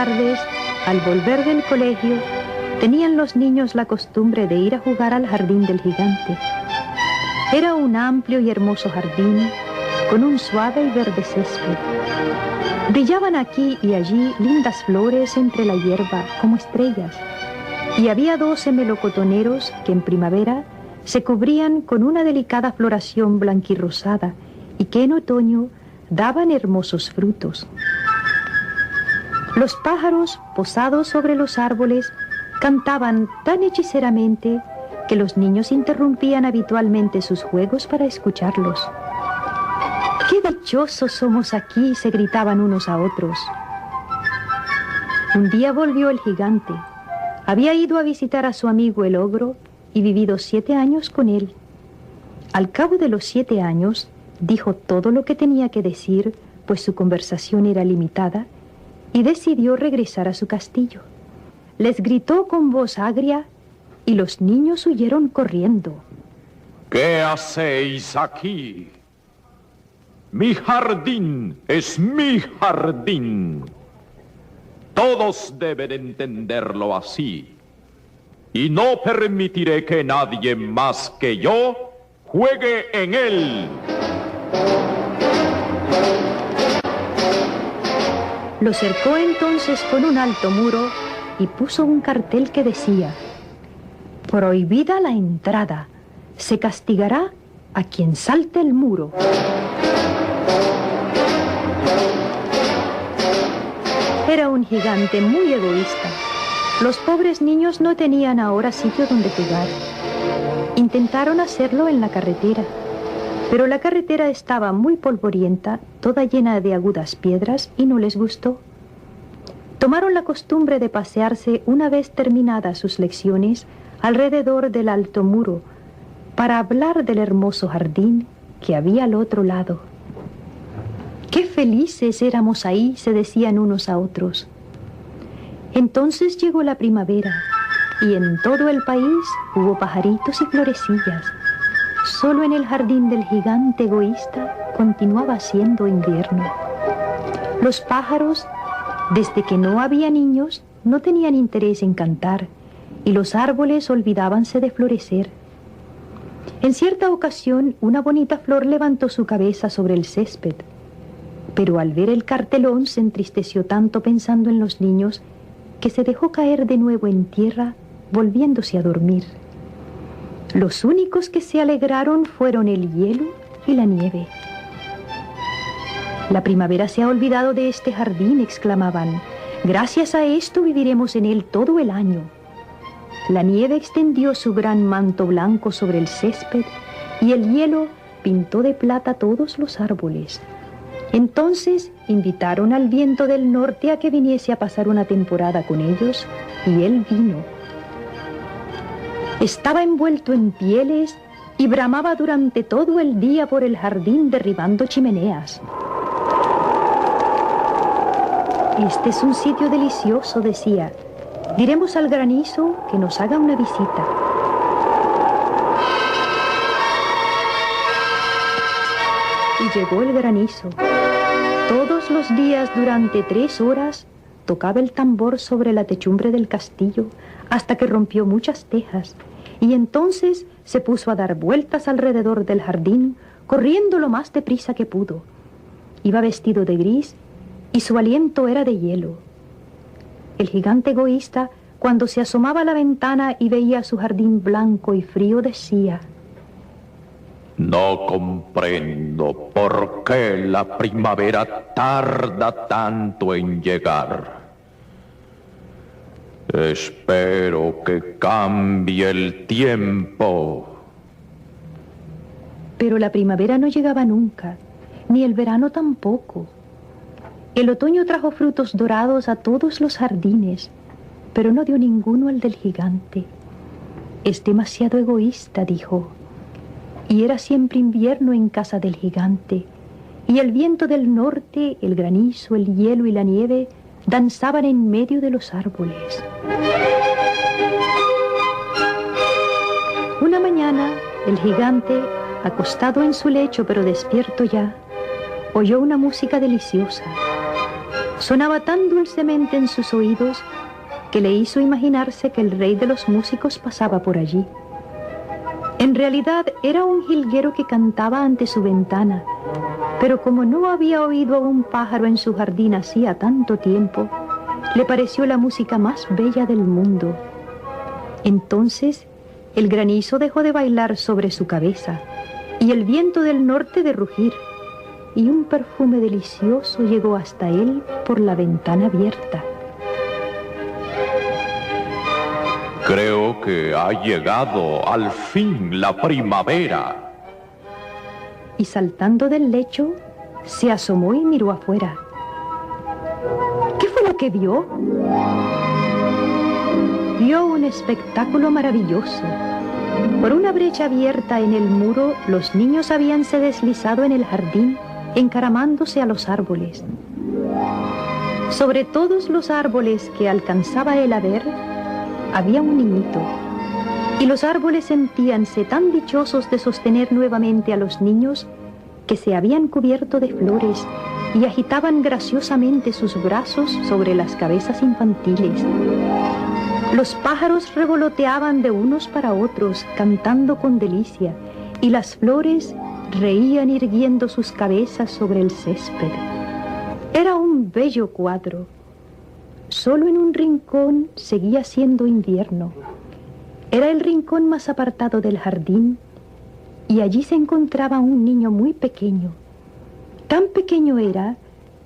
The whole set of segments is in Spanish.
tardes, al volver del colegio, tenían los niños la costumbre de ir a jugar al jardín del gigante. Era un amplio y hermoso jardín con un suave y verde césped. Brillaban aquí y allí lindas flores entre la hierba como estrellas, y había 12 melocotoneros que en primavera se cubrían con una delicada floración blanquirrosada y que en otoño daban hermosos frutos. Los pájaros, posados sobre los árboles, cantaban tan hechizeramente que los niños interrumpían habitualmente sus juegos para escucharlos. ¡Qué dichosos somos aquí!, se gritaban unos a otros. Un día volvió el gigante. Había ido a visitar a su amigo el ogro y vivido 7 años con él. Al cabo de los 7 años, dijo todo lo que tenía que decir, pues su conversación era limitada, y decidió regresar a su castillo. Les gritó con voz agria y los niños huyeron corriendo. ¿Qué hacéis aquí? Mi jardín es mi jardín. Todos deben entenderlo así. Y no permitiré que nadie más que yo juegue en él. Lo cercó entonces con un alto muro y puso un cartel que decía: prohibida la entrada, se castigará a quien salte el muro. Era un gigante muy egoísta. Los pobres niños no tenían ahora sitio donde jugar. Intentaron hacerlo en la carretera, pero la carretera estaba muy polvorienta, toda llena de agudas piedras, y no les gustó. Tomaron la costumbre de pasearse una vez terminadas sus lecciones alrededor del alto muro para hablar del hermoso jardín que había al otro lado. ¡Qué felices éramos ahí!, se decían unos a otros. Entonces llegó la primavera y en todo el país hubo pajaritos y florecillas. Solo en el jardín del gigante egoísta continuaba siendo invierno. Los pájaros, desde que no había niños, no tenían interés en cantar, y los árboles olvidábanse de florecer. En cierta ocasión, una bonita flor levantó su cabeza sobre el césped, pero al ver el cartelón se entristeció tanto pensando en los niños que se dejó caer de nuevo en tierra, volviéndose a dormir. Los únicos que se alegraron fueron el hielo y la nieve. La primavera se ha olvidado de este jardín, exclamaban. Gracias a esto viviremos en él todo el año. La nieve extendió su gran manto blanco sobre el césped y el hielo pintó de plata todos los árboles. Entonces invitaron al viento del norte a que viniese a pasar una temporada con ellos, y él vino. Estaba envuelto en pieles y bramaba durante todo el día por el jardín derribando chimeneas. Este es un sitio delicioso, decía. Diremos al granizo que nos haga una visita. Y llegó el granizo. Todos los días durante 3 horas tocaba el tambor sobre la techumbre del castillo hasta que rompió muchas tejas, y entonces se puso a dar vueltas alrededor del jardín, corriendo lo más deprisa que pudo. Iba vestido de gris y su aliento era de hielo. El gigante egoísta, cuando se asomaba a la ventana y veía su jardín blanco y frío, decía: no comprendo por qué la primavera tarda tanto en llegar. Espero que cambie el tiempo. Pero la primavera no llegaba nunca, ni el verano tampoco. El otoño trajo frutos dorados a todos los jardines, pero no dio ninguno al del gigante. Es demasiado egoísta, dijo. Y era siempre invierno en casa del gigante, y el viento del norte, el granizo, el hielo y la nieve danzaban en medio de los árboles. Una mañana, el gigante, acostado en su lecho pero despierto ya, oyó una música deliciosa. Sonaba tan dulcemente en sus oídos que le hizo imaginarse que el rey de los músicos pasaba por allí. En realidad era un jilguero que cantaba ante su ventana, pero como no había oído a un pájaro en su jardín hacía tanto tiempo, le pareció la música más bella del mundo. Entonces el granizo dejó de bailar sobre su cabeza y el viento del norte de rugir, y un perfume delicioso llegó hasta él por la ventana abierta. Creo que ha llegado al fin la primavera. Y saltando del lecho, se asomó y miró afuera. ¿Qué fue lo que vio? Vio un espectáculo maravilloso. Por una brecha abierta en el muro, los niños habíanse deslizado en el jardín, encaramándose a los árboles. Sobre todos los árboles que alcanzaba él a ver, había un niñito, y los árboles sentíanse tan dichosos de sostener nuevamente a los niños que se habían cubierto de flores y agitaban graciosamente sus brazos sobre las cabezas infantiles. Los pájaros revoloteaban de unos para otros, cantando con delicia, y las flores reían irguiendo sus cabezas sobre el césped. Era un bello cuadro. Solo en un rincón seguía siendo invierno. Era el rincón más apartado del jardín, y allí se encontraba un niño muy pequeño. Tan pequeño era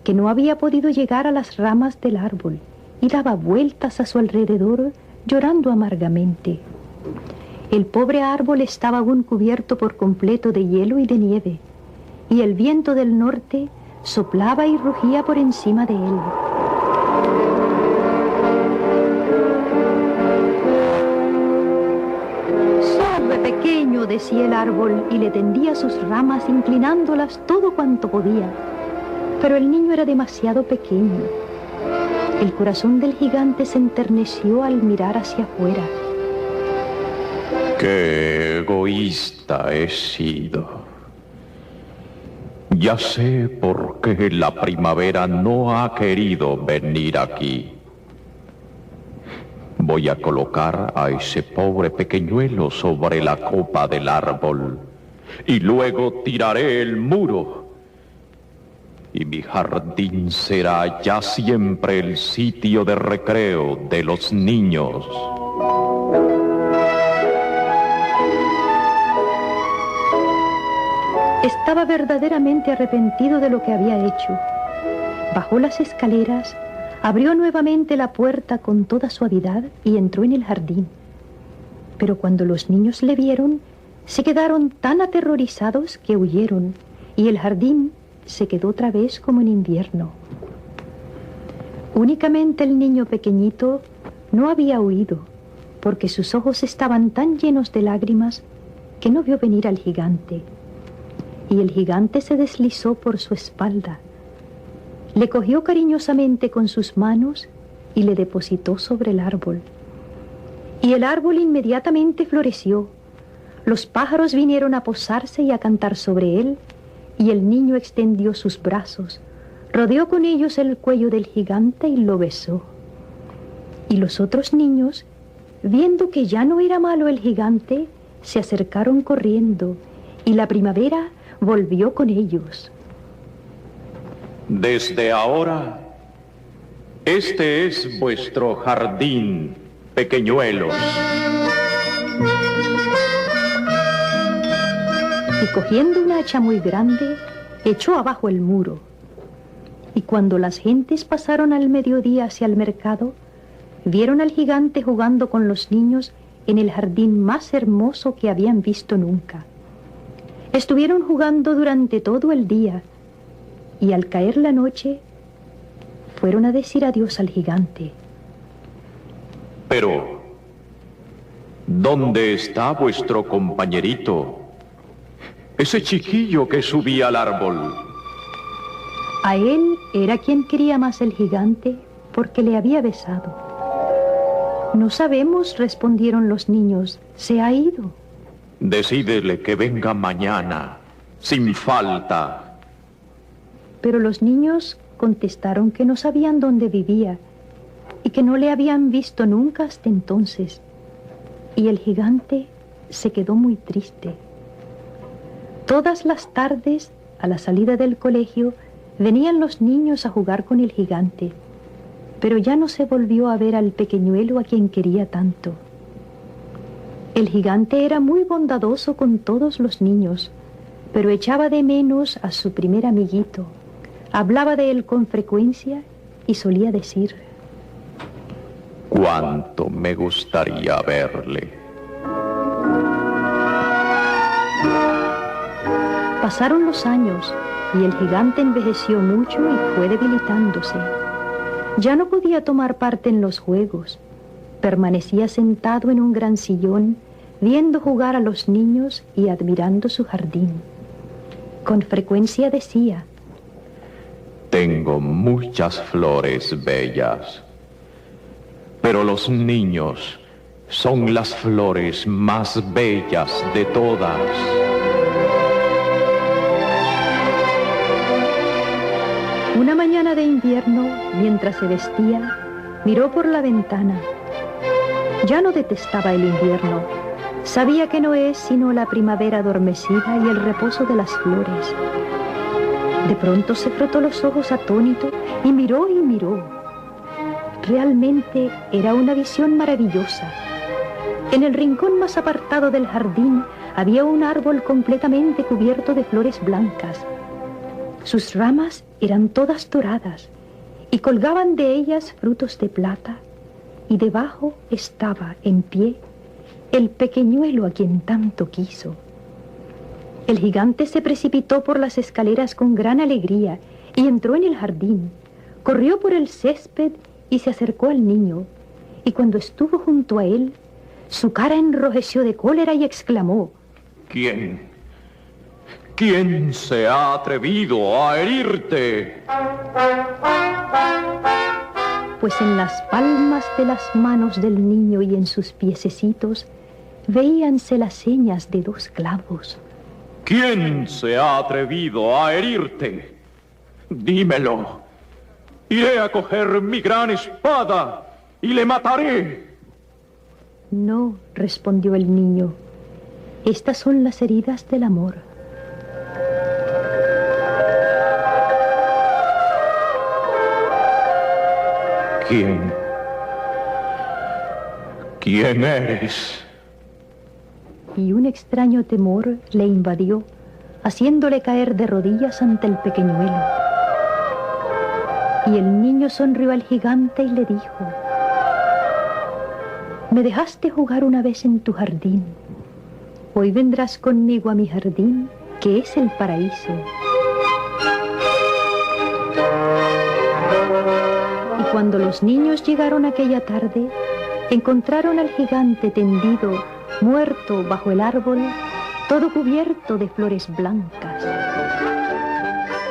que no había podido llegar a las ramas del árbol y daba vueltas a su alrededor llorando amargamente. El pobre árbol estaba aún cubierto por completo de hielo y de nieve, y el viento del norte soplaba y rugía por encima de él. «Sube, pequeño», decía el árbol, y le tendía sus ramas, inclinándolas todo cuanto podía. Pero el niño era demasiado pequeño. El corazón del gigante se enterneció al mirar hacia afuera. ¡Qué egoísta he sido! Ya sé por qué la primavera no ha querido venir aquí. Voy a colocar a ese pobre pequeñuelo sobre la copa del árbol y luego tiraré el muro. Y mi jardín será ya siempre el sitio de recreo de los niños. Estaba verdaderamente arrepentido de lo que había hecho. Bajó las escaleras, abrió nuevamente la puerta con toda suavidad y entró en el jardín. Pero cuando los niños le vieron, se quedaron tan aterrorizados que huyeron, y el jardín se quedó otra vez como en invierno. Únicamente el niño pequeñito no había huido, porque sus ojos estaban tan llenos de lágrimas que no vio venir al gigante. Y el gigante se deslizó por su espalda, le cogió cariñosamente con sus manos y le depositó sobre el árbol. Y el árbol inmediatamente floreció. Los pájaros vinieron a posarse y a cantar sobre él, y el niño extendió sus brazos, rodeó con ellos el cuello del gigante y lo besó. Y los otros niños, viendo que ya no era malo el gigante, se acercaron corriendo, y la primavera volvió con ellos. Desde ahora, este es vuestro jardín, pequeñuelos. Y cogiendo una hacha muy grande, echó abajo el muro. Y cuando las gentes pasaron al mediodía hacia el mercado, vieron al gigante jugando con los niños en el jardín más hermoso que habían visto nunca. Estuvieron jugando durante todo el día, y al caer la noche, fueron a decir adiós al gigante. Pero, ¿dónde está vuestro compañerito? Ese chiquillo que subía al árbol. A él era quien quería más el gigante, porque le había besado. No sabemos, respondieron los niños, se ha ido. Decídele que venga mañana, sin falta. Pero los niños contestaron que no sabían dónde vivía y que no le habían visto nunca hasta entonces. Y el gigante se quedó muy triste. Todas las tardes, a la salida del colegio, venían los niños a jugar con el gigante, pero ya no se volvió a ver al pequeñuelo a quien quería tanto. El gigante era muy bondadoso con todos los niños, pero echaba de menos a su primer amiguito. Hablaba de él con frecuencia y solía decir: cuánto me gustaría verle. Pasaron los años y el gigante envejeció mucho y fue debilitándose. Ya no podía tomar parte en los juegos. Permanecía sentado en un gran sillón, viendo jugar a los niños y admirando su jardín. Con frecuencia decía: tengo muchas flores bellas, pero los niños son las flores más bellas de todas. Una mañana de invierno, mientras se vestía, miró por la ventana. Ya no detestaba el invierno. Sabía que no es sino la primavera adormecida y el reposo de las flores. De pronto se frotó los ojos atónito y miró y miró. Realmente era una visión maravillosa. En el rincón más apartado del jardín había un árbol completamente cubierto de flores blancas. Sus ramas eran todas doradas y colgaban de ellas frutos de plata, y debajo estaba en pie el pequeñuelo a quien tanto quiso. El gigante se precipitó por las escaleras con gran alegría y entró en el jardín. Corrió por el césped y se acercó al niño, y cuando estuvo junto a él, su cara enrojeció de cólera y exclamó: ¿Quién se ha atrevido a herirte? Pues en las palmas de las manos del niño y en sus piececitos veíanse las señas de 2 clavos. ¿Quién se ha atrevido a herirte? Dímelo. Iré a coger mi gran espada y le mataré. No, respondió el niño. Estas son las heridas del amor. ¿Quién eres? Y un extraño temor le invadió, haciéndole caer de rodillas ante el pequeñuelo. Y el niño sonrió al gigante y le dijo: me dejaste jugar una vez en tu jardín. Hoy vendrás conmigo a mi jardín, que es el paraíso. Y cuando los niños llegaron aquella tarde, encontraron al gigante tendido, muerto bajo el árbol, todo cubierto de flores blancas.